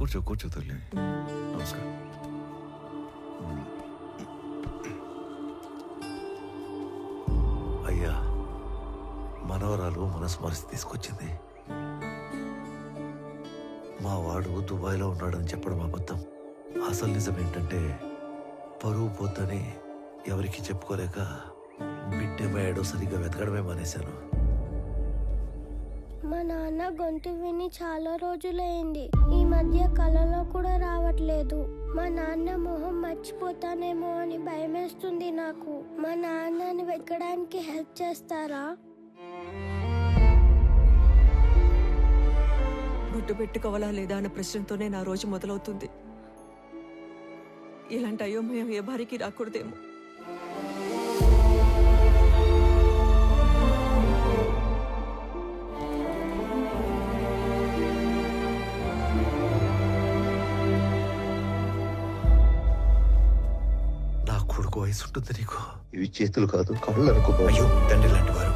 కూర్చో కూర్చో తల్లి. నమస్కారం. అయ్యా, మనవరాలు మనస్మరిసి తీసుకొచ్చింది. మా వాడు దుబాయ్లో ఉన్నాడని చెప్పడం అబద్ధం. అసలు నిజం ఏంటంటే పరువు పోతని ఎవరికి చెప్పుకోలేక బిడ్డేమయ్యాడో సరిగ్గా వెతకడమే మానేశాను. మా నాన్న గొంతు విని చాలా రోజులైంది. ఈ మధ్య కలలో కూడా రావట్లేదు. మా నాన్న మొహం మర్చిపోతానేమో అని భయమేస్తుంది నాకు. మా నాన్నని వెతకడానికి హెల్ప్ చేస్తారా? గుడ్డు పెట్టుకోవాలా లేదా అన్న ప్రశ్నతోనే నా రోజు మొదలవుతుంది. ఇలాంటి అయోమయం ఏ భార్యకి రాకూడదేమో. నా కొడుకు వయసు ఉంటుంది నీకు. ఇవి చేతులు కాదు కళ్ళు అనుకో. అయ్యో, తండ్రి లాంటి వారు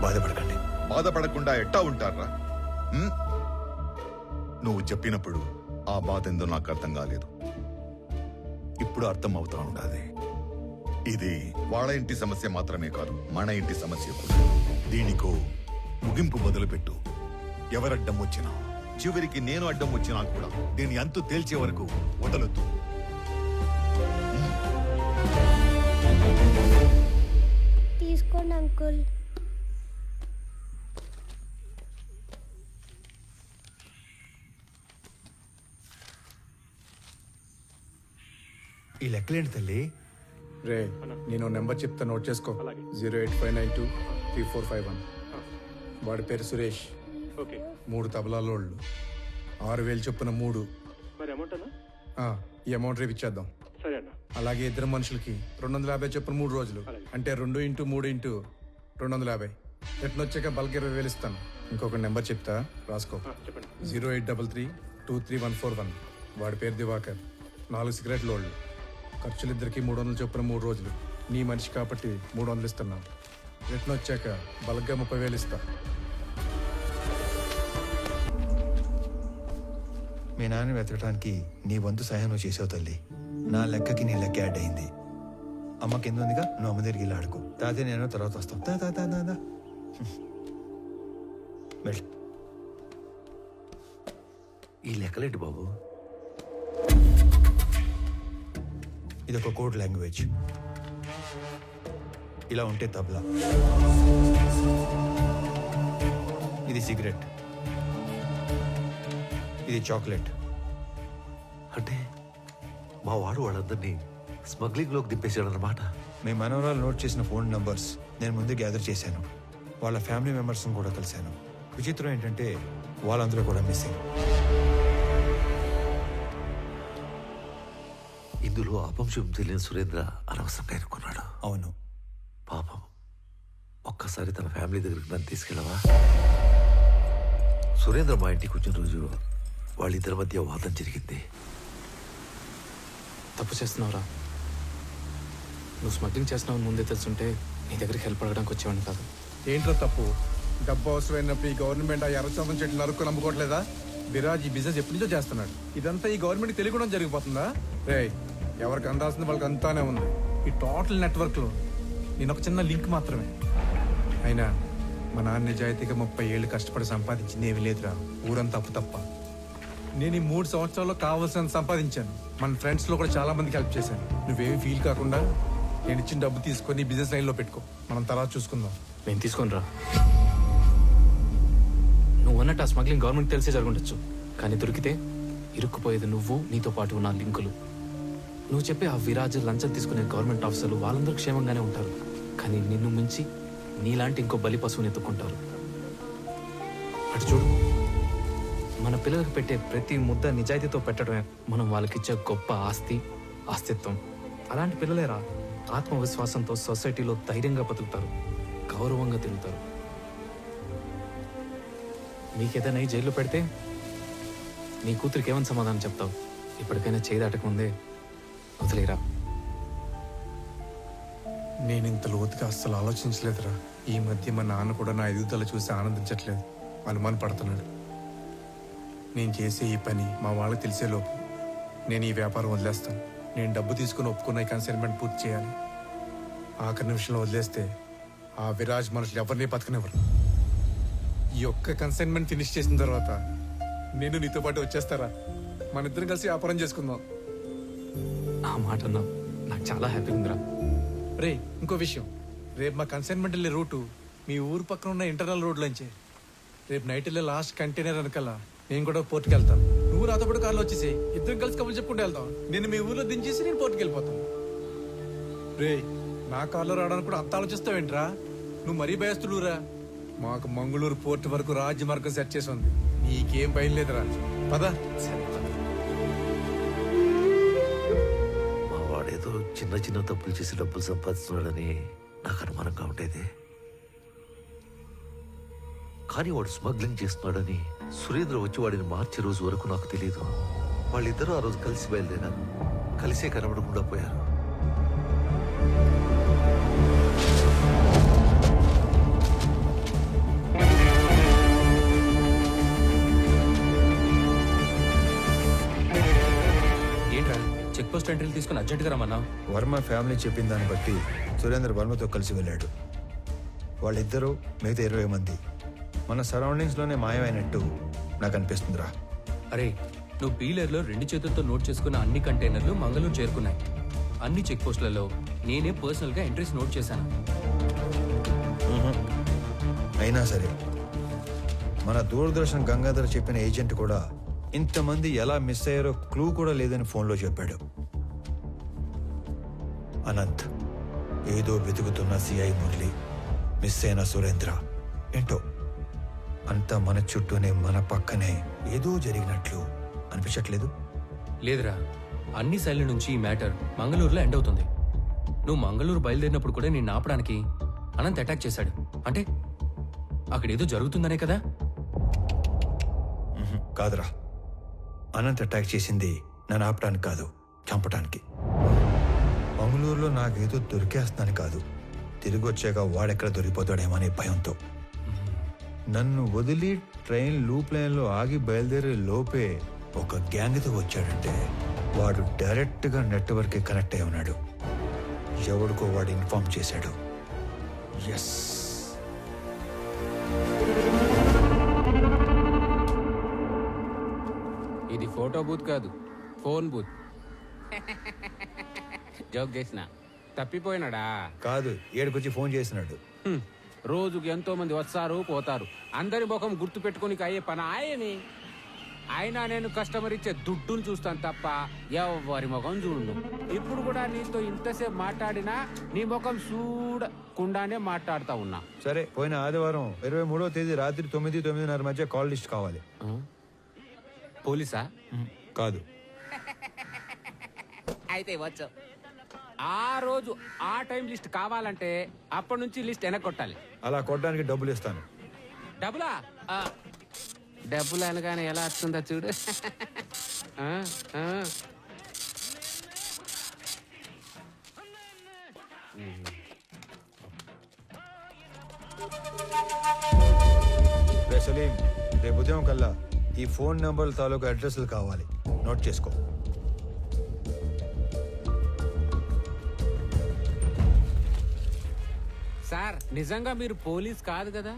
బాధపడకండి. బాధపడకుండా ఎట్టా ఉంటారా? నువ్వు చెప్పినప్పుడు ఆ బాధ ఎందో నాకు అర్థం కాలేదు. ఇప్పుడు అర్థం అవుతా ఉండాలి. ఇది వాళ్ళ ఇంటి సమస్య మాత్రమే కాదు, మన ఇంటి సమస్య కూడా. దీనికో ముగింపు మొదలుపెట్టు. ఎవరడ్డం వచ్చినా, చివరికి నేను అడ్డం వచ్చినా కూడా దీని అంతు తేల్చే వరకు వదలొద్దు. తీసుకోండి అంకుల్. ఈ లెక్కలేంటి తల్లి? రే, నేను నెంబర్ చెప్తా, నోట్ చేసుకో. 085923451. వాడి పేరు సురేష్. 3 తబలాలోళ్ళు, 6000 చొప్పున 3. ఈ అమౌంట్ రేపు ఇచ్చేద్దాం. అలాగే ఇద్దరు మనుషులకి 250 చొప్పున 3 రోజులు, అంటే 2 × 3 × 250. రిటర్న్ వచ్చాక బల్క్ 20,000 ఇస్తాను. ఇంకొక నెంబర్ చెప్తా, రాసుకో. 083323141. వాడి పేరు దివాకర్. 4 సిగరెట్ లోళ్ళు. ఖర్చులు ఇద్దరికి 300 చొప్పున 3 రోజులు. నీ మనిషి కాబట్టి 300 ఇస్తున్నాం. రిటర్న్ వచ్చాక బల్క్గా 30,000 ఇస్తా. మీ నాన్న వెతకడానికి నీ వంతు సహాయం నువ్వు చేసావు తల్లి. నా లెక్కకి నీ లెక్క యాడ్ అయింది. అమ్మ కింద ఉందిగా, నువ్వు అమ్మ దగ్గరికి వెళ్ళి ఆడుకో. తాత నేను తర్వాత వస్తాం. ఈ లెక్కలేంటి బాబు? ఇది ఒక కోడ్ లాంగ్వేజ్. ఇలా ఉంటే తబలా, ఇది సిగరెట్, ఇది చాక్లెట్. అంటే మా వాడు వాళ్ళందరినీ స్మగ్లింగ్ లోకి దింపేశాడన్నమాట. మీ మనవరాలు నోట్ చేసిన ఫోన్ నంబర్స్ నేను ముందు గ్యాదర్ చేశాను. వాళ్ళ ఫ్యామిలీ మెంబర్స్ని కూడా కలిశాను. విచిత్రం ఏంటంటే వాళ్ళందరూ కూడా మిస్సింగ్. ఇందులో అపంశం తెలియని సురేంద్ర అనవసరంగా ఎన్నుకున్నాడు. అవును. పాపం, ఒక్కసారి తన ఫ్యామిలీ దగ్గరికి నన్ను తీసుకెళ్ళవా? సురేంద్ర మా ఇంటికి వచ్చిన రోజు వాళ్ళిద్దరి మధ్య వాదం జరిగింది. తప్పు చేస్తున్నావురా. నువ్వు స్మగ్లింగ్ చేస్తున్నావు ముందే తెలుసుంటే నీ దగ్గరికి హెల్ప్ అడగడానికి వచ్చేవాడిని కాదు. ఏంట్రా తప్పు? డబ్బు అవసరమైనప్పుడు ఈ గవర్నమెంట్ ఆ ఎర్రచందం చెట్లు నరుక్కు నమ్ముకోవట్లేదా? విరాజ్ ఈ బిజినెస్ ఎప్పటి నుంచో చేస్తున్నాడు. ఇదంతా ఈ గవర్నమెంట్ తెలియకుండా జరిగిపోతుందా? రే, ఎవరికి అందాల్సింది వాళ్ళకి అంతానే ఉంది. ఈ టోటల్ నెట్వర్క్లో నేను ఒక చిన్న లింక్ మాత్రమే. అయినా మా నాన్న నిజాయితీగా 30 ఏళ్ళు కష్టపడి సంపాదించింది ఏమీ లేదురా. ఊరంతా తప్పు తప్ప. నేను ఈ 3 సంవత్సరాల్లో కావాల్సినంత సంపాదించాను. మన ఫ్రెండ్స్లో కూడా చాలా మందికి హెల్ప్ చేశాను. నువ్వేమి ఫీల్ కాకుండా నేను ఇచ్చిన డబ్బు తీసుకొని బిజినెస్ లైన్లో పెట్టుకో. మనం తర్వాత చూసుకుందాం. నేను తీసుకొని రా. నువ్వు అన్నట్టు ఆ స్మగ్లింగ్ గవర్నమెంట్ తెలిసే జరుగుండొచ్చు, కానీ దొరికితే ఇరుక్కుపోయేది నువ్వు, నీతో పాటు ఉన్న లింకులు. నువ్వు చెప్పే ఆ విరాజ్, లంచం తీసుకునే గవర్నమెంట్ ఆఫీసర్లు వాళ్ళందరూ క్షేమంగానే ఉంటారు, కానీ నిన్ను మించి నీలాంటి ఇంకో బలి పశువుని ఎత్తుకుంటారు. అటు చూడు, మన పిల్లలకు పెట్టే ప్రతి ముద్ద నిజాయితీతో పెట్టడమే మనం వాళ్ళకిచ్చే గొప్ప ఆస్తిత్వం. అలాంటి పిల్లలేరా ఆత్మవిశ్వాసంతో సొసైటీలో ధైర్యంగా బతుకుతారు, గౌరవంగా తిరుగుతారు. నీకేదైనా ఈ జైల్లో పెడితే నీ కూతురికి ఏమని సమాధానం చెప్తావు? ఇప్పటికైనా చేయి దాటకముందే వదిలేరా. నేను ఇంత లోతుగా అస్సలు ఆలోచించలేదురా. ఈ మధ్య మా నాన్న కూడా నా ఎదుగుదల చూసి ఆనందించట్లేదు, అనుమాన పడుతున్నాడు. నేను చేసే ఈ పని మా వాళ్ళకి తెలిసేలోపు నేను ఈ వ్యాపారం వదిలేస్తాను. నేను డబ్బు తీసుకుని ఒప్పుకున్న ఈ కన్సైన్మెంట్ పూర్తి చేయాలి. ఆఖరి నిమిషంలో వదిలేస్తే ఆ విరాజ్ మనుషులు ఎవరిని బతకనివ్వరు. ఈ ఒక్క కన్సైన్మెంట్ ఫినిష్ చేసిన తర్వాత నేను నీతో పాటు వచ్చేస్తారా? మన ఇద్దరం కలిసి వ్యాపారం చేసుకుందాం. ఆ మాట అన్నా నాకు చాలా హ్యాపీ ఉందిరా. రే, ఇంకో విషయం, రేపు మా కన్సైన్మెంట్ వెళ్ళే రూటు మీ ఊరు పక్కన ఉన్న ఇంటర్నల్ రోడ్లోంచే. రేపు నైట్ వెళ్ళే లాస్ట్ కంటైనర్ వెనకాల నేను కూడా పోర్టుకి వెళ్తాను. నువ్వు నాతో పాటు కార్లో వచ్చేసి ఇద్దరం కలిసి కబుర్లు చెప్పుకుంటూ వెళ్తాం. నేను మీ ఊర్లో దించేసి నేను పోర్టుకి వెళ్ళిపోతాను. రే, నా కార్లో రావడానికి కూడా అంత ఆలోచిస్తావేంట్రా? నువ్వు మరీ భయస్తుడురా. మాకు మంగళూరు పోర్టు వరకు రాజ్యమార్గం సెట్ చేసి ఉంది. నీకేం భయం లేదురా. పదా. మా వాడేదో చిన్న చిన్న తప్పులు చేసి డబ్బులు సంపాదిస్తున్నాడని నాకు అనుమానంగా ఉండేది. కానీ వాడు స్మగ్లింగ్ చేస్తున్నాడని సురేంద్ర వచ్చి వాడిని మార్చే రోజు వరకు నాకు తెలియదు. వాళ్ళిద్దరూ ఆ రోజు కలిసి బయలుదేరారు. కలిసే కనబడకుండా పోయారు. ఏంట్రా చెక్ పోస్ట్ ఎంట్రీలు తీసుకుని అర్జెంట్గా రమ్మన్నా? వర్మ ఫ్యామిలీ చెప్పిన దాన్ని బట్టి సురేంద్ర వర్మతో కలిసి వెళ్ళాడు. వాళ్ళిద్దరూ మిగతా 20 మంది మన సరౌండింగ్స్లోనే మాయమైనట్టు నాకు అనిపిస్తుందిరా. అరే, నువ్వు పీలర్లో 2 చేతులతో నోట్ చేసుకున్న అన్ని కంటైనర్లు మంగళూరు చేరుకున్నాయి. అన్ని చెక్ పోస్టులలో నేనే పర్సనల్గా ఎంట్రీస్ నోట్ చేశాను. అయినా సరే మన దూరదర్శన్ గంగాధర్ చెప్పిన ఏజెంట్ కూడా ఇంతమంది ఎలా మిస్ అయ్యారో క్లూ కూడా లేదని ఫోన్లో చెప్పాడు. అనంత్, ఏదో వెతుకుతున్న సిఐ మురళి, మిస్ అయిన సురేంద్ర, ఏంటో అంతా మన చుట్టూనే మన పక్కనే ఏదో జరిగినట్లు అనిపించట్లేదు? లేదురా, అన్ని సైడ్ల నుంచి ఈ మ్యాటర్ మంగళూరులో ఎండ్ అవుతుంది. నువ్వు మంగళూరు బయలుదేరినప్పుడు కూడా నేను ఆపడానికి అనంత్ అటాక్ చేశాడు. అంటే అక్కడ ఏదో జరుగుతుందనే కదా? కాదురా, అనంత్ అటాక్ చేసింది నన్ను ఆపడానికి కాదు, చంపటానికి. మంగళూరులో నాకేదో దొరికేస్తానని కాదు, తిరిగి వచ్చాక వాడెక్కడ దొరికిపోతాడేమో అనే భయంతో. నన్ను వదిలి ట్రైన్ లూప్ లైన్లో ఆగి బయలుదేరే లోపే ఒక గ్యాంగ్తో వచ్చాడంటే వాడు డైరెక్ట్గా నెట్వర్క్కి కనెక్ట్ అయి ఉన్నాడు. ఎవడికో వాడు ఇన్ఫార్మ్ చేశాడు. ఎస్, ఇది ఫోటో బూత్ కాదు, ఫోన్ బూత్. జోక్ చేసిన తప్పిపోయినాడా? కాదు, ఏడుకొచ్చి ఫోన్ చేసినాడు. రోజుకి ఎంతో మంది వస్తారు పోతారు, అందరి ముఖం గుర్తు పెట్టుకుని అయ్యే పని ఆయని. అయినా నేను కస్టమర్ ఇచ్చే దుడ్డును చూస్తాను తప్ప ఎవరి ముఖం చూడు. ఇప్పుడు కూడా నీతో ఇంతసేపు మాట్లాడినా నీ ముఖం చూడకుండానే మాట్లాడుతా ఉన్నా. సరే, పోయిన ఆదివారం 23వ తేదీ రాత్రి 9-9:30 మధ్య కాల్ లిస్ట్ కావాలి. పోలీసా? కాదు. అయితే వచ్చు. ఆ రోజు ఆ టైం లిస్ట్ కావాలంటే అప్పటి నుంచి లిస్ట్ వెనక్కొట్టాలి. అలా కొట్టడానికి డబ్బులు ఇస్తాను. డబ్బులా? డబ్బులు అనగానే ఎలా వస్తుందో చూడు. రే సలీం, రేపు ఉదయం కల్లా ఈ ఫోన్ నంబర్ తాలూకు అడ్రస్లు కావాలి, నోట్ చేసుకో. సార్, నిజంగా మీరు పోలీస్ కాదు కదా?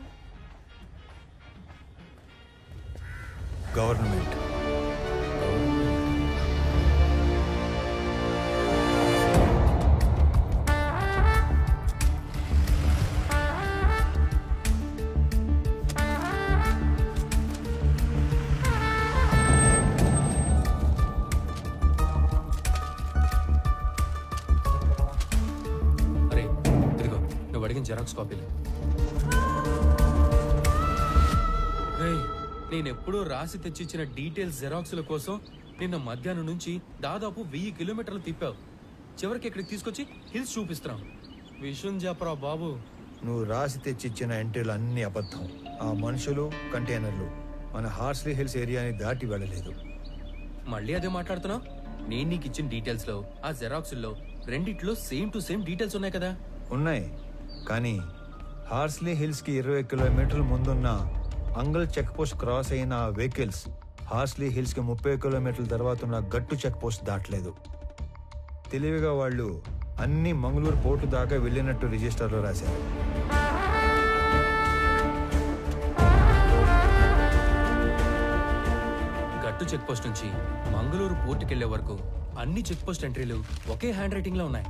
గవర్నమెంట్. అరే ఇదిగో, నువ్వు అడిగిన జెరాక్స్ కాపీలు. రేయ్, నేనెప్పుడూ రాసి తెచ్చిచ్చిన డీటెయిల్స్ జెరాక్స్ల కోసం నిన్న మధ్యాహ్నం నుంచి దాదాపు 1000 కిలోమీటర్లు తిప్పావు. చివరికి ఇక్కడికి తీసుకొచ్చి హిల్స్ చూపిస్తున్నాం. విషయం చెప్పరా బాబు. నువ్వు రాసి తెచ్చిచ్చిన ఎంట్రీలు అన్ని అబద్ధం. ఆ మనుషులు, కంటైనర్లు మన హార్స్లీ హిల్స్ ఏరియాని దాటి వెళ్ళలేదు. మళ్ళీ అదే మాట్లాడుతున్నావు? నేను నీకు ఇచ్చిన డీటెయిల్స్ లో ఆ జెరాక్స్ లో రెండిట్లో సేమ్ టు సేమ్ డీటెయిల్స్ ఉన్నాయి కదా? ఉన్నాయి, కానీ హార్స్లీ హిల్స్ కి 20 కిలోమీటర్ల ముందున్న అంగల్ చెక్ పోస్ట్ క్రాస్ అయిన వెహికల్స్ హార్స్లీ హిల్స్కి 30 కిలోమీటర్ల తర్వాత ఉన్న గట్టు చెక్ పోస్ట్ దాటలేదు. తెలివిగా వాళ్ళు అన్ని మంగళూరు పోర్టు దాకా వెళ్ళినట్టు రిజిస్టర్లో రాశారు. గట్టు చెక్ పోస్ట్ నుంచి మంగళూరు పోర్టుకెళ్లే వరకు అన్ని చెక్ పోస్ట్ ఎంట్రీలు ఒకే హ్యాండ్ రైటింగ్ లో ఉన్నాయి.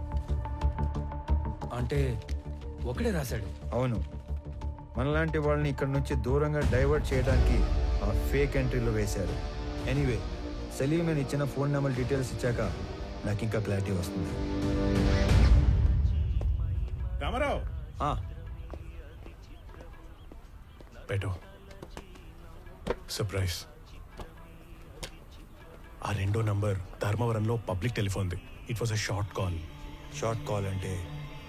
అంటే ఒకడే రాశాడు. అవును, మనలాంటి వాళ్ళని ఇక్కడ నుంచి దూరంగా డైవర్ట్ చేయడానికి ఆ ఫేక్ ఎంట్రీలో వేశారు. ఎనీవే, సలీం నేను ఇచ్చిన ఫోన్ నెంబర్ డీటెయిల్స్ ఇచ్చాక నాకు ఇంకా క్లారిటీ వస్తుంది. రామారావు ఆ, పెట్టు. సర్ప్రైజ్. ఆ రెండో నంబర్ ధర్మవరంలో పబ్లిక్ టెలిఫోన్ది. It was a short call. Short call అంటే